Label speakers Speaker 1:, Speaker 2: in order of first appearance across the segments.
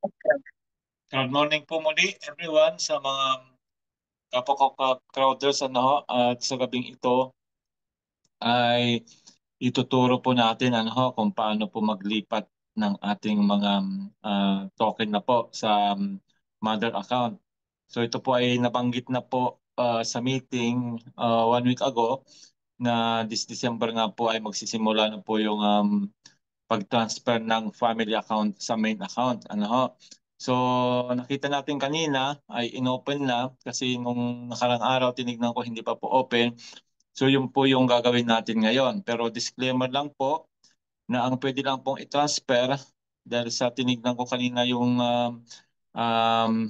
Speaker 1: Good morning po muli everyone sa mga kapwa ko crowders at sa gabing ito ay ituturo po natin kung paano po maglipat ng ating mga token na po sa mother account. So ito po ay nabanggit na po sa meeting 1 week ago na this December nga po ay magsisimula na po yung pag-transfer ng family account sa main account. So, nakita natin kanina ay inopen na kasi nung nakarang araw tinignan ko hindi pa po open. So, yun po yung gagawin natin ngayon. Pero disclaimer lang po na ang pwede lang pong i-transfer dahil sa tinignan ko kanina yung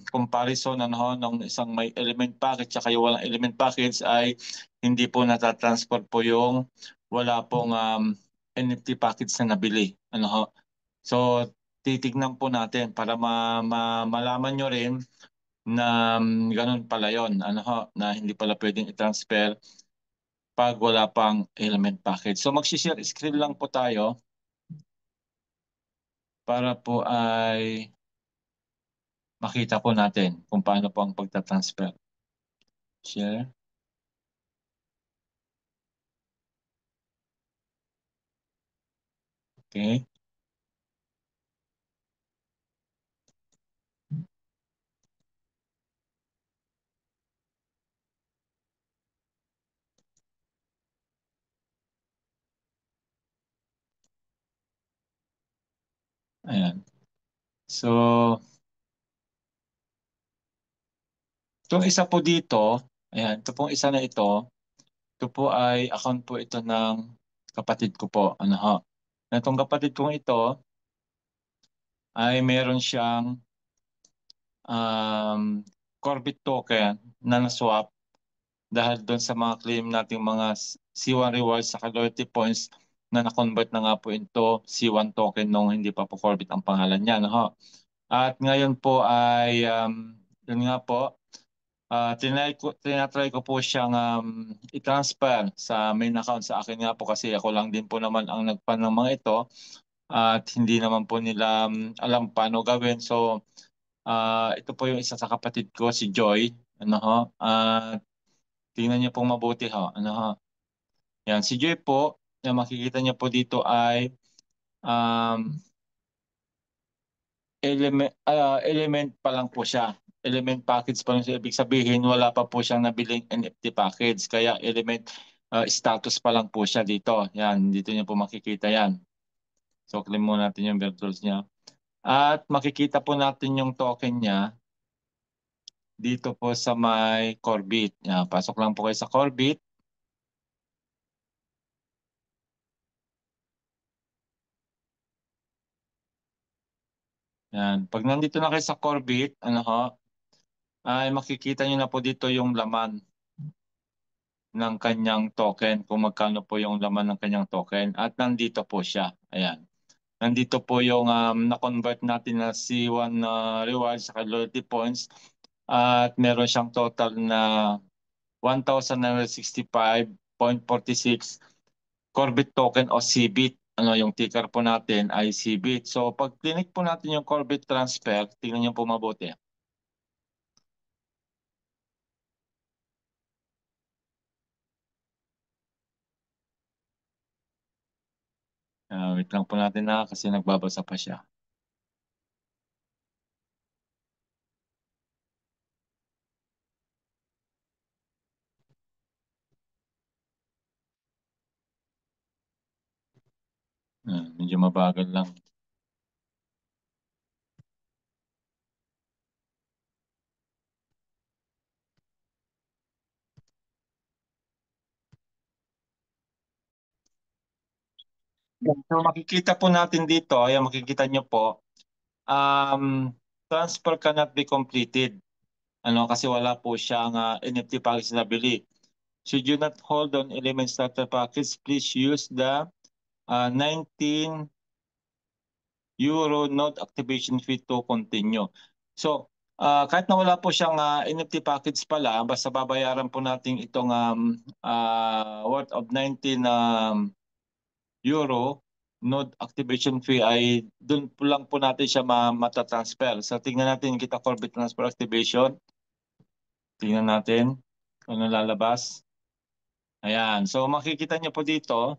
Speaker 1: comparison ng isang may element package at yung walang element package ay hindi po natatransfer po yung wala pong NFT package na nabili. So, titignan po natin para malaman nyo rin na ganun pala yon na hindi pala pwedeng i-transfer pag wala pang element package. So, mag-share screen lang po tayo para po ay makita po natin kung paano po ang pagta-transfer. Share. Okay. Ayan. So, itong isa po dito, ayan, ito pong isa na ito po ay account po ito ng kapatid ko po. Itong kapatid kong ito ay meron siyang um, Corbit token na na-swap dahil doon sa mga claim nating mga C1 rewards sa loyalty points na na-convert na nga po into C1 token nung hindi pa po Corbit ang pangalan niya. At ngayon po ay yun nga po, tinatry ko po siyang i-transfer sa main account sa akin nga po kasi ako lang din po naman ang nagpan ng mga ito at hindi naman po nila alam paano gawin. So, ito po yung isa sa kapatid ko, si Joy. Tingnan niyo pong mabuti ho. Yan, si Joy po, na makikita niyo po dito ay um, element pa lang po siya. Element package pa lang siya. Ibig sabihin, wala pa po siyang nabiling NFT package. Kaya element status pa lang po siya dito. Yan, dito niyo po makikita yan. So, claim mo natin yung virtuals niya. At makikita po natin yung token niya dito po sa may Corbit. Yan, pasok lang po kayo sa Corbit. Yan. Pag nandito na kayo sa Corbit, ay makikita niyo na po dito yung laman ng kanyang token, kung magkano po yung laman ng kanyang token. At nandito po siya. Ayan. Nandito po yung na-convert natin na C1 rewards sa loyalty points. At meron siyang total na 1,965.46 Corbit token o CBIT. Yung ticker po natin ay CBIT. So pag clinic po natin yung Corbit transfer, tingnan niyo po mabuti. Wait lang po natin kasi nagbabasa pa siya. Medyo mabagal lang. So makikita po natin dito, ayan makikita nyo po, transfer cannot be completed. Kasi wala po siyang NFT package na bili. Should you not hold on element starter package, please use the 19 euro node activation fee to continue. So, kahit na wala po siyang NFT package pala, basta babayaran po natin itong worth of 19 euro, node activation fee ay doon po lang po natin siya matatransfer. So tingnan natin kita Corbit transfer activation. Tingnan natin kung ano lalabas. Ayan. So makikita niyo po dito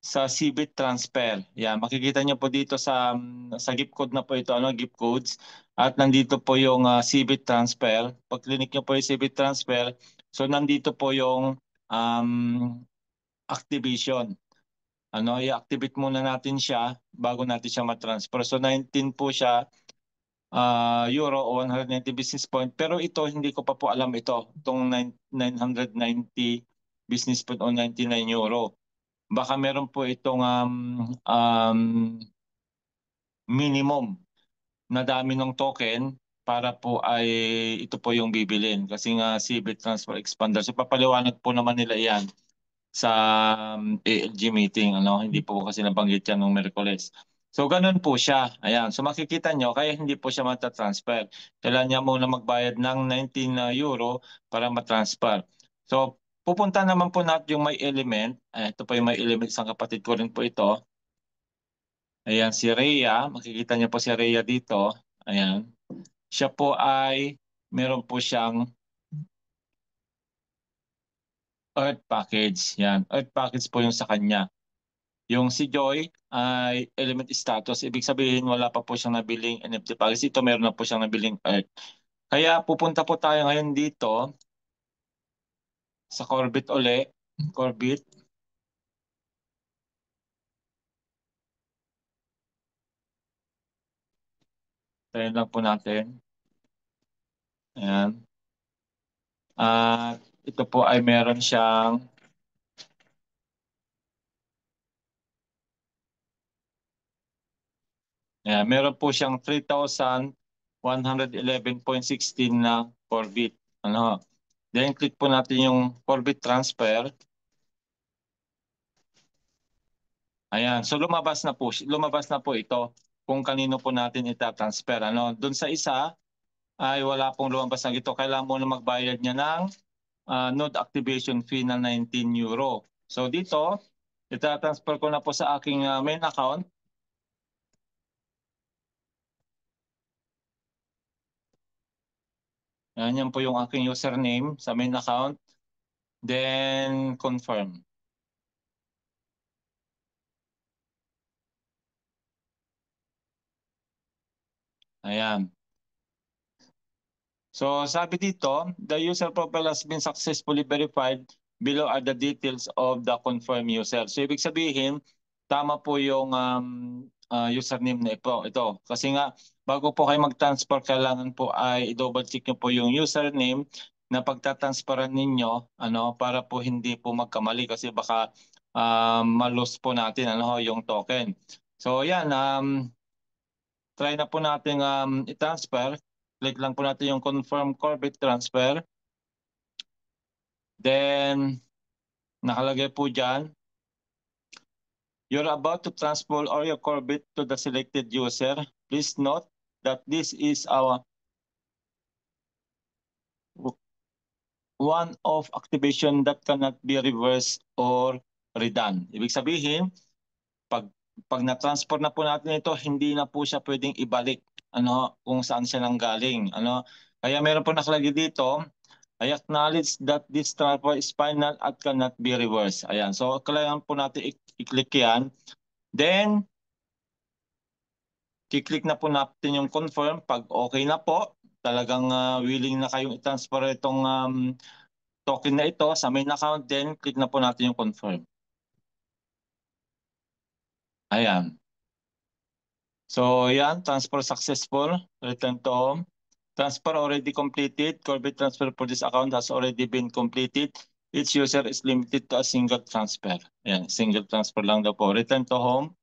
Speaker 1: sa CBIT transfer. Yan, makikita niyo po dito sa gift code na po ito, gift codes. At nandito po yung CBIT transfer. Pag click niyo po yung CBIT transfer, so nandito po yung activation. I-activate muna natin siya bago natin siya matransfer. So 19 po siya, euro o 190 business point. Pero ito, hindi ko pa po alam ito. Itong 990 business point o 99 euro. Baka meron po itong minimum na dami ng token para po ay ito po yung bibilin. Kasi nga CBIT Transfer Expander. So papaliwanag po naman nila yan sa ALG meeting. Hindi po kasi nabanggit yan nung Merkules. So ganun po siya. Ayan. So makikita nyo, kaya hindi po siya matatransfer. Kailangan niya muna magbayad ng 19 euro para matransfer. So pupunta naman po natin yung may element. Ito po yung may element. Isang kapatid ko rin po ito. Ayan, si Rhea. Makikita niyo po si Rhea dito. Ayan. Siya po ay meron po siyang Earth Package. Yan. Earth Package po yung sa kanya. Yung si Joy ay element status. Ibig sabihin wala pa po siyang nabiling NFT package. Ito meron na po siyang nabiling Earth. Kaya pupunta po tayo ngayon dito sa Corbit uli. Corbit. Tayo lang po natin. Ayan. At ito po ay meron siyang meron po siyang 3,111.16 na Corbit. Then click po natin yung Corbit transfer. Ayan, so lumabas na po ito kung kanino po natin ita-transfer. Doon sa isa ay wala pong lumabas na ito. Kailangan mo na magbayad niya ng node activation fee na 19 euro. So dito, ita-transfer ko na po sa aking main account. Yan po yung aking username sa main account. Then confirm. Ayan. So sabi dito, the user profile has been successfully verified. Below are the details of the confirmed user. So ibig sabihin, tama po yung username na ito. Kasi nga, bago po kayo mag-transfer, kailangan po ay i-double check nyo po yung username na pagtatransferan ninyo para po hindi po magkamali kasi baka ma-lose po natin yung token. So yan, try na po natin i-transfer. Click lang po natin yung confirm Corbit transfer. Then, nakalagay po dyan, you're about to transfer all your Corbit to the selected user. Please note that this is our one-off activation that cannot be reversed or redone. Ibig sabihin, pag na-transfer na po natin ito, hindi na po siya pwedeng ibalik kung saan siya nanggaling. Kaya meron po nakalagay dito, I acknowledge that this transfer is final at cannot be reversed. Ayan. So, kailangan po natin i-click yan. Then, i-click na po natin yung confirm. Pag okay na po, talagang willing na kayong i-transfer itong token na ito sa main account, then click na po natin yung confirm. Ayan. So, yan. Transfer successful. Return to home. Transfer already completed. Corbit transfer for this account has already been completed. Each user is limited to a single transfer. Ayan, single transfer lang daw po. Return to home.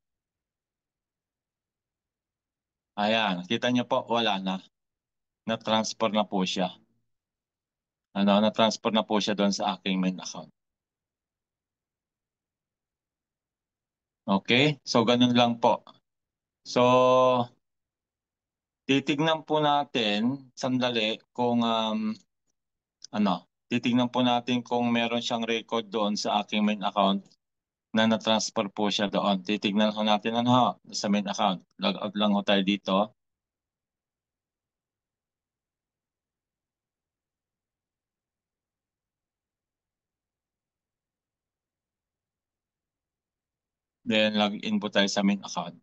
Speaker 1: Ayan, kita niyo po, wala na. Na-transfer na po siya. Na-transfer na po siya doon sa aking main account. Okay, so ganun lang po. So, titignan po natin sandali kung titignan po natin kung meron siyang record doon sa aking main account. na na-transfer po siya doon. Titignan ho natin ano ho, sa main account. Log out lang ho tayo dito. Then log in po tayo sa main account.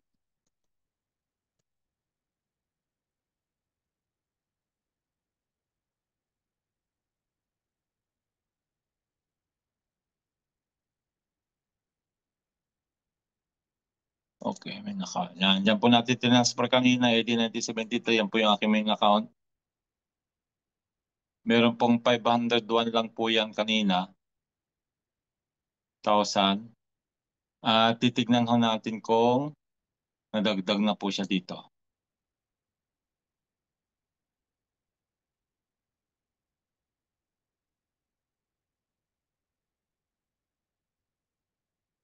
Speaker 1: Okay, main account. Yan, dyan po natin tinransfer kanina, 1973. Yan po yung aking main account. Meron pong 501 lang po yan kanina. 1,000. Titignan ho natin kung nadagdag na po siya dito.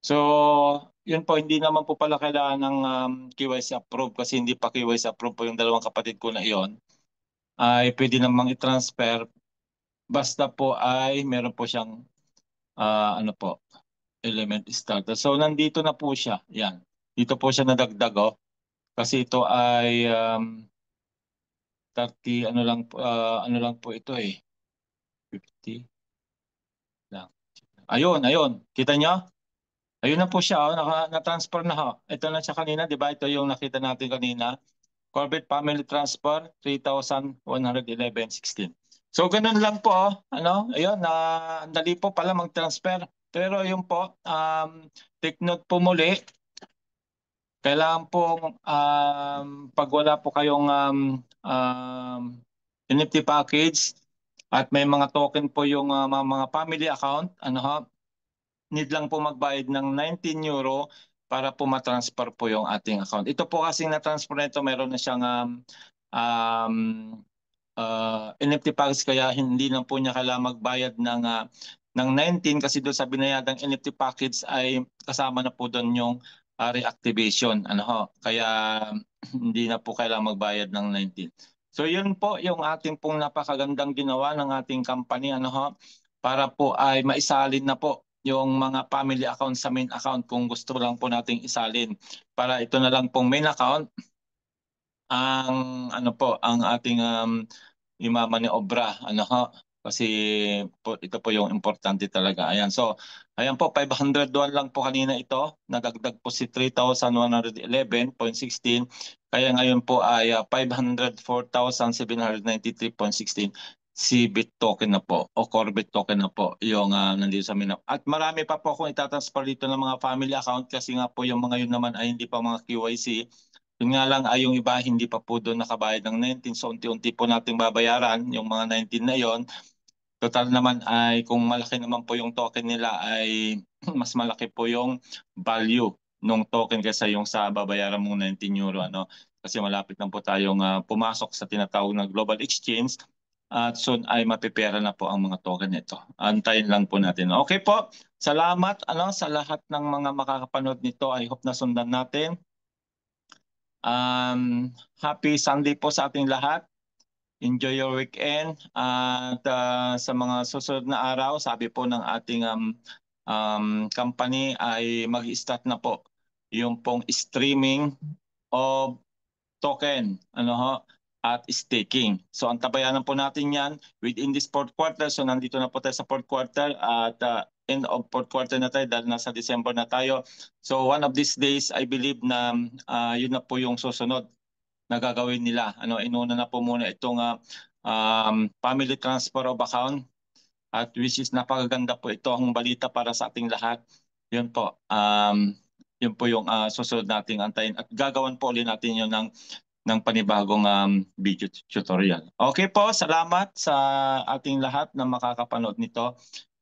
Speaker 1: So, yun po, hindi naman po pala kailangan ng KYC approve kasi hindi pa KYC approve po yung dalawang kapatid ko na iyon. Ay pwede namang i-transfer basta po ay meron po siyang ano po, element starter. So, nandito na po siya. Yan. Dito po siya nadagdag oh. Kasi ito ay 30, ano lang po ito eh. 50 lang. Ayun, ayun. Kita nyo? Ayun na po siya, oh, na-transfer na ho. Ito na siya kanina, di ba? Ito yung nakita natin kanina. Corporate Family Transfer, 3,111.16. So, ganun lang po. Oh. Ano? Ayun, ang dali po pala mag-transfer. Pero yun po, take note po muli, kailangan po, pag wala po kayong NFT package at may mga token po yung mga family account, ano ho, need lang po magbayad ng 19 euro para po matransfer po yung ating account. Ito po kasing na-transfer nito, meron na siyang um, NFT package kaya hindi na po niya kailangan magbayad ng 19 kasi doon sa binayadang NFT package ay kasama na po doon yung reactivation. Ano ho? Kaya hindi na po kailangan magbayad ng 19. So yun po yung ating pong napakagandang ginawa ng ating company ano ho para po ay maisalin na po yung mga family account sa main account kung gusto lang po nating isalin. Para ito na lang pong main account ang ano po ang ating imama ni Obra ano ho kasi po, ito po yung importante talaga. Ayan. So, ayan po 501 lang po kanina ito. Nadagdag po si 3,111.16. Kaya ngayon po ay 504,793.16 si Bit token na po o Corbit token na po yung nandito sa Minap. At marami pa po akong itatransfer dito ng mga family account kasi nga po yung mga yun naman ay hindi pa mga QYC. Yun nga lang ay yung iba hindi pa po doon nakabayad ng 19. So unti-unti po nating babayaran yung mga 19 na yon. Total naman ay kung malaki naman po yung token nila ay mas malaki po yung value ng token kaysa yung sa babayaran mong 19 euro. Ano? Kasi malapit na po tayong pumasok sa tinatawag na global exchange at soon ay mapipera na po ang mga token nito. Antayin lang po natin. Okay po. Salamat sa lahat ng mga makakapanood nito. I hope na sundan natin. Happy Sunday po sa ating lahat. Enjoy your weekend. At sa mga susunod na araw, sabi po ng ating company ay mag-start na po yung pong streaming of token at staking. So ang tabayanan po natin yan within this fourth quarter. So nandito na po tayo sa fourth quarter at end of fourth quarter na tayo dahil nasa December na tayo. So one of these days, I believe na yun na po yung susunod na gagawin nila. Inuna na po muna itong family transfer of account at which is napakaganda po ito ang balita para sa ating lahat. Yun po. Yun po yung susunod nating antayin at gagawan po ulit natin yun ng panibagong video tutorial. Okay po, salamat sa ating lahat na makakapanood nito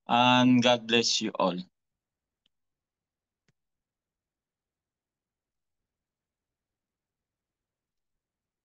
Speaker 1: and God bless you all.